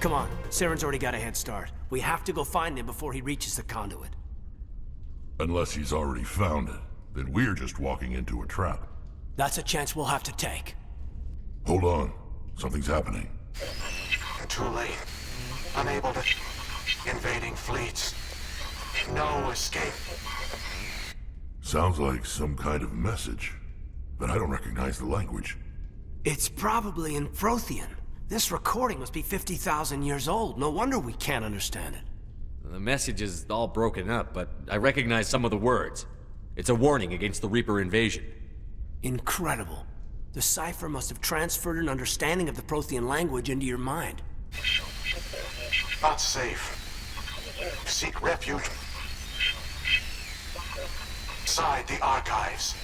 Come on, Saren's already got a head start. We have to go find him before he reaches the conduit. Unless he's already found it, then we're just walking into a trap. That's a chance we'll have to take. Hold on. Something's happening. Too late. Unable to... Invading fleets. No escape. Sounds like some kind of message, but I don't recognize the language. It's probably in Prothean. This recording must be 50,000 years old. No wonder we can't understand it. The message is all broken up, but I recognize some of the words. It's a warning against the Reaper invasion. Incredible. The cipher must have transferred an understanding of the Prothean language into your mind. Not safe. Seek refuge inside the archives.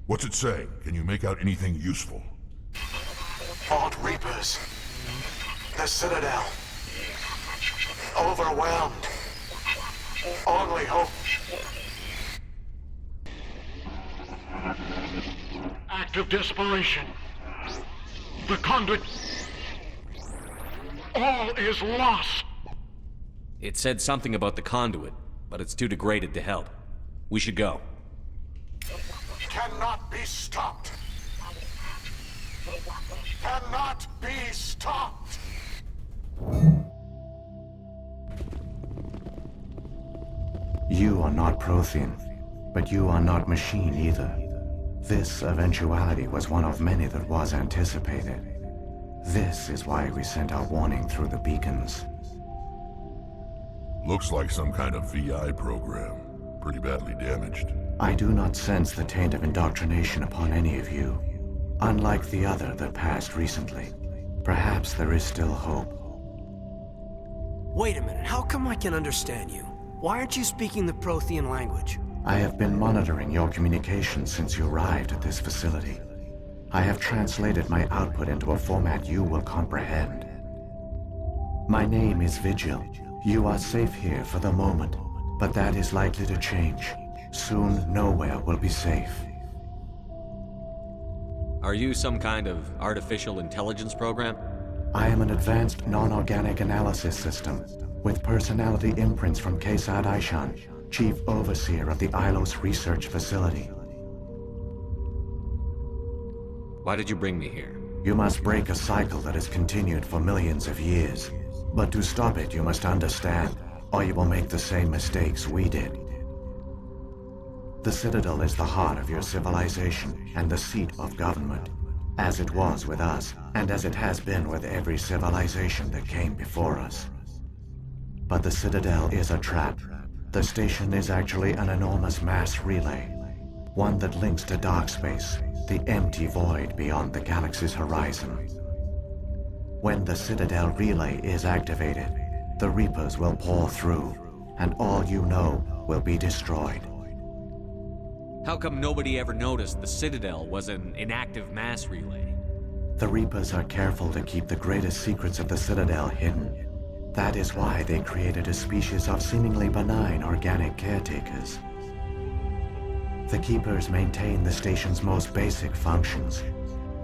What's it saying? Can you make out anything useful? Vault Reapers. The Citadel. Overwhelmed. Only hope. Act of desperation. The conduit. All is lost. It said something about the conduit, but it's too degraded to help. We should go. Cannot be stopped. Cannot be stopped. You are not Prothean, but you are not machine either. This eventuality was one of many that was anticipated. This is why we sent our warning through the beacons. Looks like some kind of VI program. Pretty badly damaged. I do not sense the taint of indoctrination upon any of you. Unlike the other that passed recently. Perhaps there is still hope. Wait a minute, how come I can understand you? Why aren't you speaking the Prothean language? I have been monitoring your communications since you arrived at this facility. I have translated my output into a format you will comprehend. My name is Vigil. You are safe here for the moment, but that is likely to change. Soon, nowhere will be safe. Are you some kind of artificial intelligence program? I am an advanced non-organic analysis system, with personality imprints from Kesad Aishan, Chief Overseer of the Ilos Research Facility. Why did you bring me here? You must break a cycle that has continued for millions of years. But to stop it, you must understand, or you will make the same mistakes we did. The Citadel is the heart of your civilization and the seat of government, as it was with us, and as it has been with every civilization that came before us. But the Citadel is a trap. The station is actually an enormous mass relay, one that links to dark space, the empty void beyond the galaxy's horizon. When the Citadel relay is activated, the Reapers will pour through, and all you know will be destroyed. How come nobody ever noticed the Citadel was an inactive mass relay? The Reapers are careful to keep the greatest secrets of the Citadel hidden. That is why they created a species of seemingly benign organic caretakers. The Keepers maintain the station's most basic functions.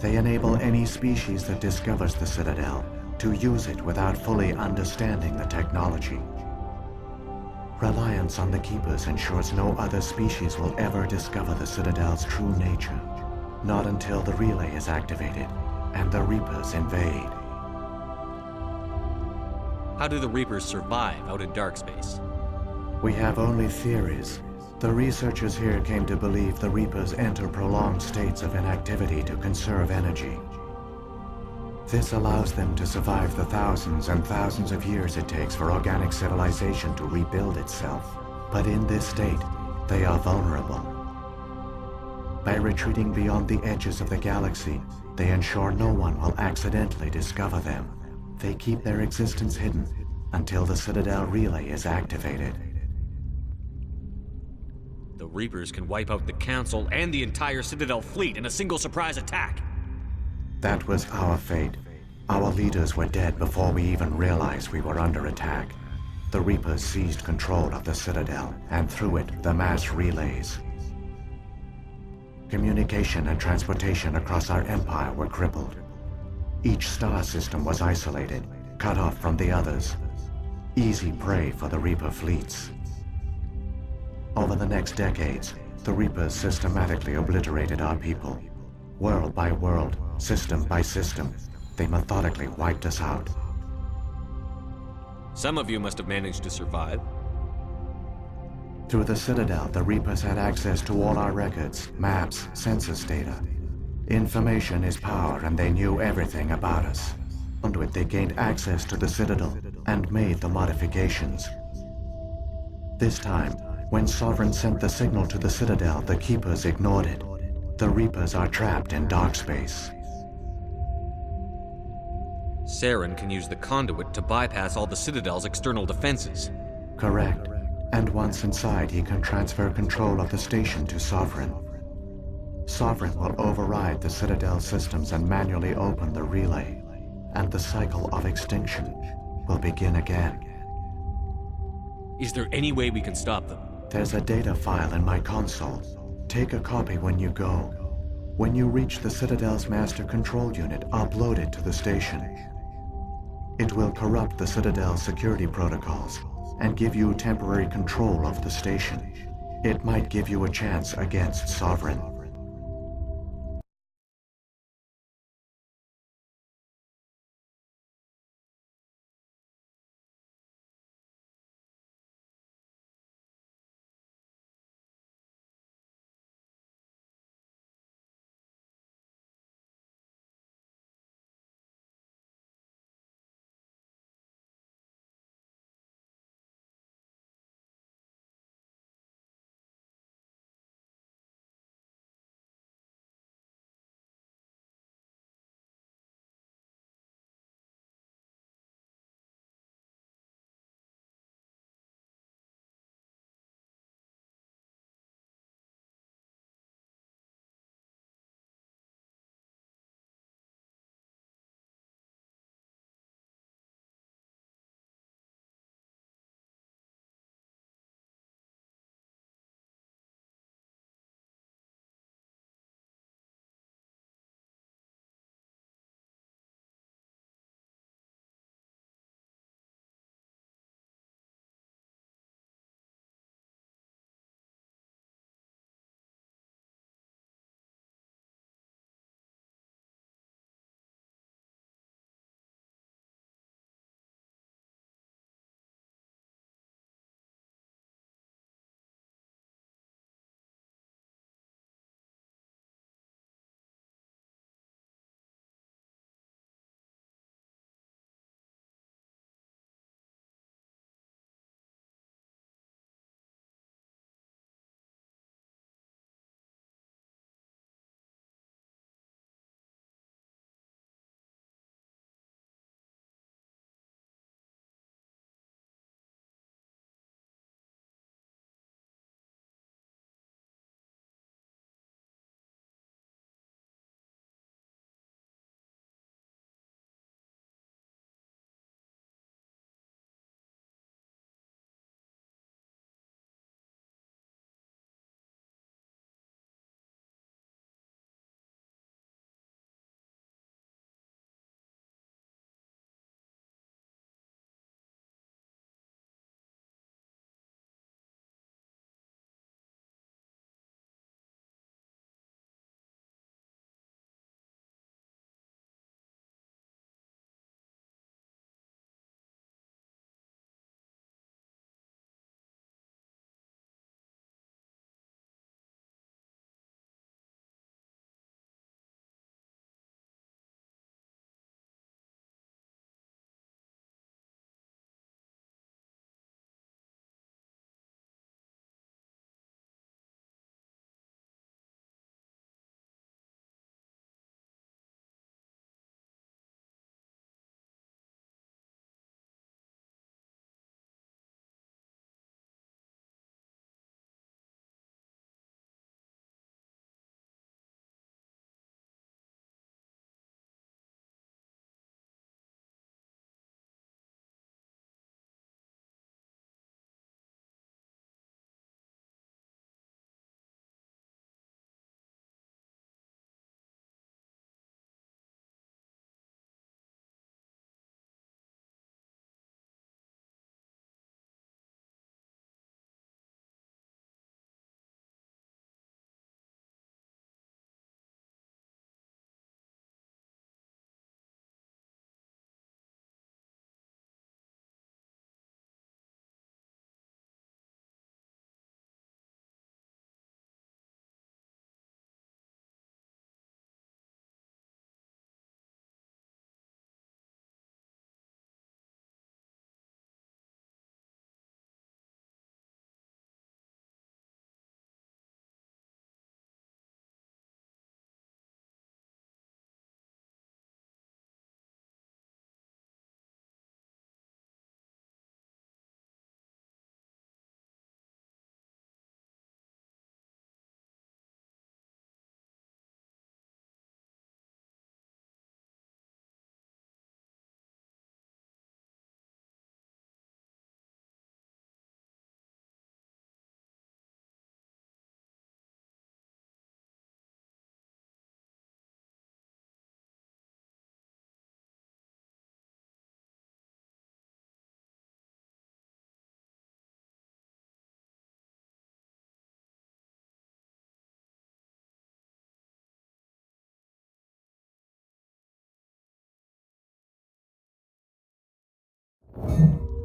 They enable any species that discovers the Citadel to use it without fully understanding the technology. Reliance on the Keepers ensures no other species will ever discover the Citadel's true nature. Not until the relay is activated and the Reapers invade. How do the Reapers survive out in dark space? We have only theories. The researchers here came to believe the Reapers enter prolonged states of inactivity to conserve energy. This allows them to survive the thousands and thousands of years it takes for organic civilization to rebuild itself. But in this state, they are vulnerable. By retreating beyond the edges of the galaxy, they ensure no one will accidentally discover them. They keep their existence hidden until the Citadel relay is activated. The Reapers can wipe out the Council and the entire Citadel fleet in a single surprise attack. That was our fate. Our leaders were dead before we even realized we were under attack. The Reapers seized control of the Citadel, and through it, the mass relays. Communication and transportation across our empire were crippled. Each star system was isolated, cut off from the others. Easy prey for the Reaper fleets. Over the next decades, the Reapers systematically obliterated our people. World by world, system by system, they methodically wiped us out. Some of you must have managed to survive. Through the Citadel, the Reapers had access to all our records, maps, census data. Information is power, and they knew everything about us. Conduit, they gained access to the Citadel and made the modifications. This time, when Sovereign sent the signal to the Citadel, the Keepers ignored it. The Reapers are trapped in dark space. Saren can use the conduit to bypass all the Citadel's external defenses. Correct. And once inside, he can transfer control of the station to Sovereign. Sovereign will override the Citadel systems and manually open the relay, and the cycle of extinction will begin again. Is there any way we can stop them? There's a data file in my console. Take a copy when you go. When you reach the Citadel's master control unit, upload it to the station. It will corrupt the Citadel's security protocols and give you temporary control of the station. It might give you a chance against Sovereign.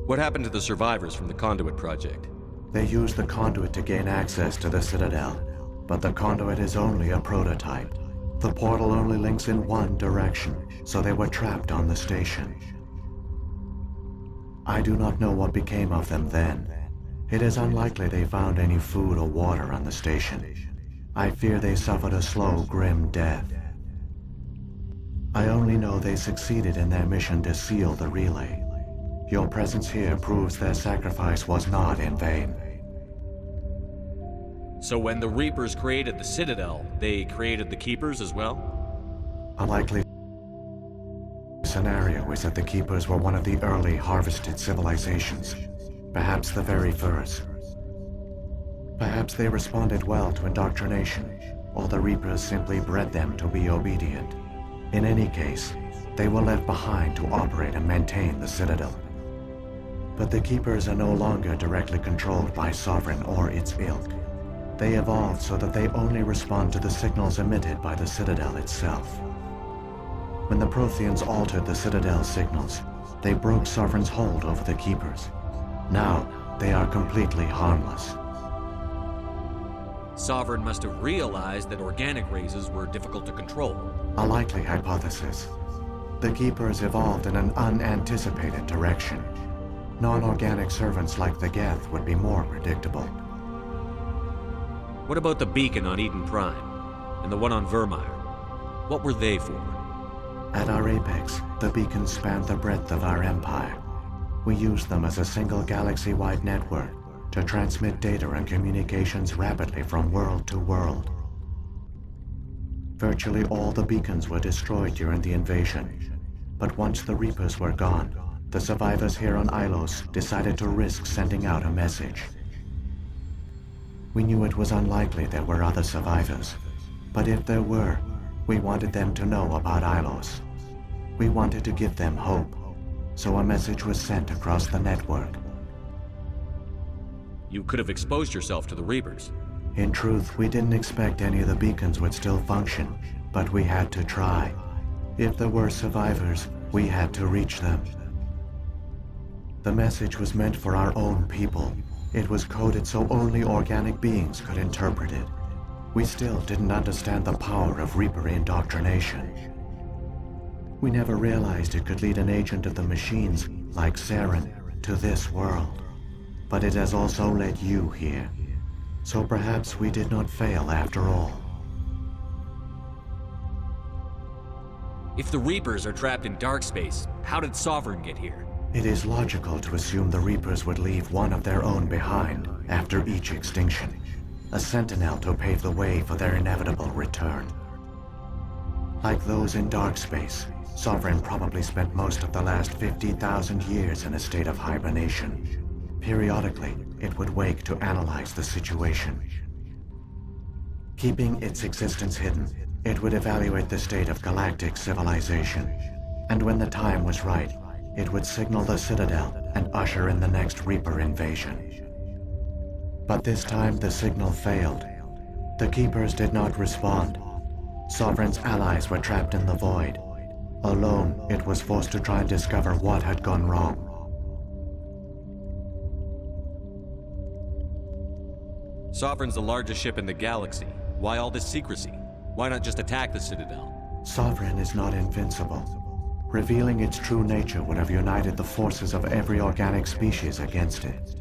What happened to the survivors from the Conduit project? They used the conduit to gain access to the Citadel, but the conduit is only a prototype. The portal only links in one direction, so they were trapped on the station. I do not know what became of them then. It is unlikely they found any food or water on the station. I fear they suffered a slow, grim death. I only know they succeeded in their mission to seal the relay. Your presence here proves their sacrifice was not in vain. So when the Reapers created the Citadel, they created the Keepers as well? A likely scenario is that the Keepers were one of the early harvested civilizations, perhaps the very first. Perhaps they responded well to indoctrination, or the Reapers simply bred them to be obedient. In any case, they were left behind to operate and maintain the Citadel. But the Keepers are no longer directly controlled by Sovereign or its ilk. They evolved so that they only respond to the signals emitted by the Citadel itself. When the Protheans altered the Citadel's signals, they broke Sovereign's hold over the Keepers. Now, they are completely harmless. Sovereign must have realized that organic races were difficult to control. A likely hypothesis. The Keepers evolved in an unanticipated direction. Non-organic servants like the Geth would be more predictable. What about the beacon on Eden Prime? And the one on Vermeer? What were they for? At our apex, the beacons spanned the breadth of our empire. We used them as a single galaxy-wide network to transmit data and communications rapidly from world to world. Virtually all the beacons were destroyed during the invasion, but once the Reapers were gone, the survivors here on Ilos decided to risk sending out a message. We knew it was unlikely there were other survivors, but if there were, we wanted them to know about Ilos. We wanted to give them hope, so a message was sent across the network. You could have exposed yourself to the Reapers. In truth, we didn't expect any of the beacons would still function, but we had to try. If there were survivors, we had to reach them. The message was meant for our own people. It was coded so only organic beings could interpret it. We still didn't understand the power of Reaper indoctrination. We never realized it could lead an agent of the machines, like Saren, to this world. But it has also led you here. So perhaps we did not fail after all. If the Reapers are trapped in dark space, how did Sovereign get here? It is logical to assume the Reapers would leave one of their own behind after each extinction. A sentinel to pave the way for their inevitable return. Like those in dark space, Sovereign probably spent most of the last 50,000 years in a state of hibernation. Periodically, it would wake to analyze the situation. Keeping its existence hidden, it would evaluate the state of galactic civilization. And when the time was right, it would signal the Citadel and usher in the next Reaper invasion. But this time the signal failed. The Keepers did not respond. Sovereign's allies were trapped in the void. Alone, it was forced to try and discover what had gone wrong. Sovereign's the largest ship in the galaxy. Why all this secrecy? Why not just attack the Citadel? Sovereign is not invincible. Revealing its true nature would have united the forces of every organic species against it.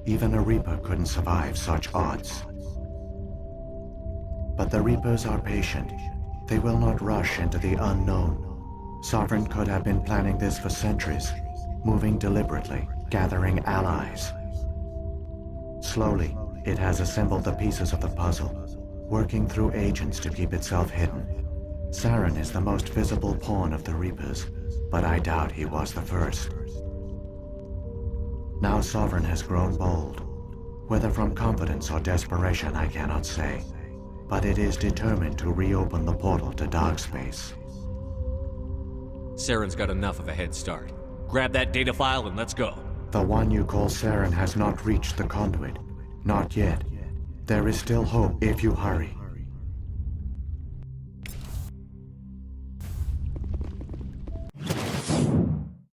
Even a Reaper couldn't survive such odds. But the Reapers are patient. They will not rush into the unknown. Sovereign could have been planning this for centuries, moving deliberately, gathering allies. Slowly, it has assembled the pieces of the puzzle, working through agents to keep itself hidden. Saren is the most visible pawn of the Reapers, but I doubt he was the first. Now Sovereign has grown bold. Whether from confidence or desperation, I cannot say. But it is determined to reopen the portal to dark space. Saren's got enough of a head start. Grab that data file and let's go. The one you call Saren has not reached the conduit. Not yet. There is still hope if you hurry.